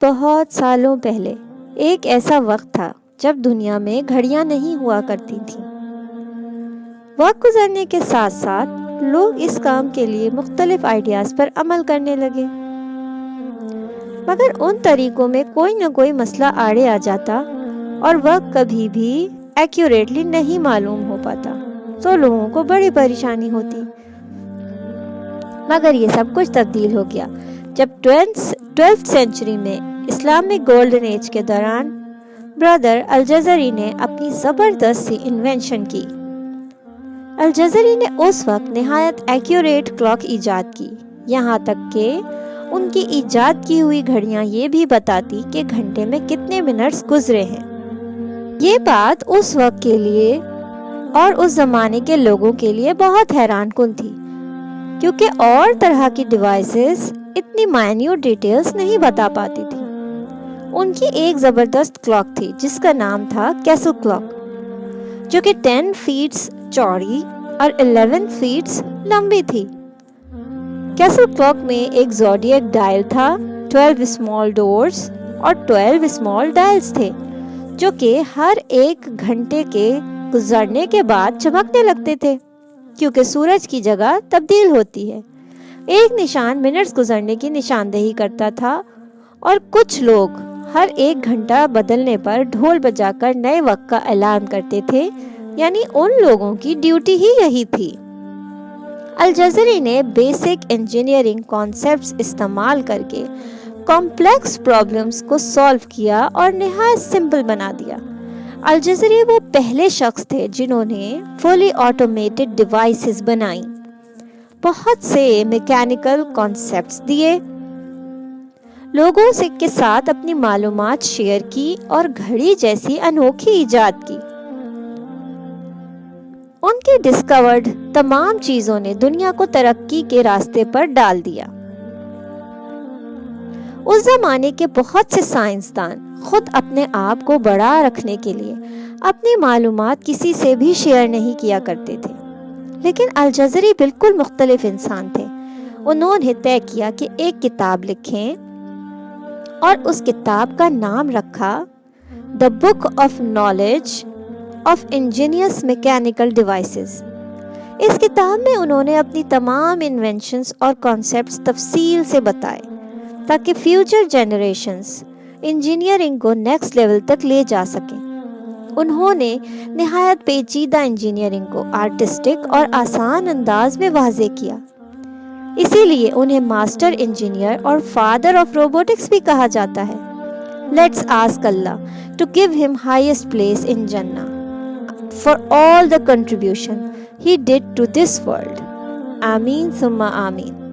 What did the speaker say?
بہت سالوں پہلے ایک ایسا وقت تھا جب دنیا میں گھڑیاں نہیں ہوا کرتی تھیں۔ وقت گزرنے کے ساتھ ساتھ لوگ اس کام کے لیے مختلف آئیڈیاز پر عمل کرنے لگے، مگر ان طریقوں میں کوئی نہ کوئی مسئلہ آڑے آ جاتا اور وقت کبھی بھی ایکوریٹلی نہیں معلوم ہو پاتا تو لوگوں کو بڑی پریشانی ہوتی۔ مگر یہ سب کچھ تبدیل ہو گیا جب 12th سینچری میں اسلامک گولڈن ایج کے دوران برادر الجزری نے اپنی زبردست سی انوینشن کی۔ الجزری نے اس وقت نہایت ایکوریٹ کلاک ایجاد کی، یہاں تک کہ ان کی ایجاد کی ہوئی گھڑیاں یہ بھی بتاتی کہ گھنٹے میں کتنے منٹس گزرے ہیں۔ یہ بات اس وقت کے لیے اور اس زمانے کے لوگوں کے لیے بہت حیران کن تھی، کیونکہ اور طرح کی ڈیوائسز اتنی مائنیوٹ ڈیٹیلز نہیں بتا پاتی تھی۔ ان کی ایک زبردست کلاک تھی جس کا نام تھا کیسل کلاک، جو کہ 10 فیٹ چوڑی اور 11 فیٹ لمبی تھی۔ کیسل کلاک میں ایک زوڈیک ڈائل تھا، 12 اسمال ڈورز اور 12 اسمال ڈائلز تھے جو کہ ہر ایک گھنٹے کے گزرنے کے بعد چمکنے لگتے تھے، کیونکہ سورج کی جگہ تبدیل ہوتی ہے۔ ایک نشان منٹس گزرنے کی نشاندہی کرتا تھا اور کچھ لوگ ہر ایک گھنٹہ بدلنے پر ڈھول بجا کر نئے وقت کا اعلان کرتے تھے، یعنی ان لوگوں کی ڈیوٹی ہی یہی تھی۔ الجزری نے بیسک انجینئرنگ کانسیپٹس استعمال کر کے کمپلیکس پرابلمز کو سالو کیا اور نہایت سمپل بنا دیا۔ الجزری وہ پہلے شخص تھے جنہوں نے فلی آٹومیٹڈ ڈیوائسز بنائیں، بہت سے میکینیکل کانسیپٹس دیے، لوگوں کے ساتھ اپنی معلومات شیئر کی اور گھڑی جیسی انوکھی ایجاد کی۔ ان کی ڈسکورڈ تمام چیزوں نے دنیا کو ترقی کے راستے پر ڈال دیا۔ اس زمانے کے بہت سے سائنسدان خود اپنے آپ کو بڑا رکھنے کے لیے اپنی معلومات کسی سے بھی شیئر نہیں کیا کرتے تھے، لیکن الجزری بالکل مختلف انسان تھے۔ انہوں نے طے کیا کہ ایک کتاب لکھیں اور اس کتاب کا نام رکھا The Book of Knowledge of Ingenious Mechanical Devices۔ اس کتاب میں انہوں نے اپنی تمام انوینشنز اور کانسیپٹس تفصیل سے بتائے تاکہ فیوچر جنریشنز انجینئرنگ کو نیکسٹ لیول تک لے جا سکیں۔ انہوں نے نہایت پیچیدہ انجینئرنگ کو آرٹسٹک اور آسان انداز میں واضح کیا، اسی لیے انہیں ماسٹر انجینئر اور فادر آف روبوٹکس بھی کہا جاتا ہے۔ لیٹس آسک اللہ to give him highest place in جنہ for all the contribution he did to this world. آمین ثم آمین۔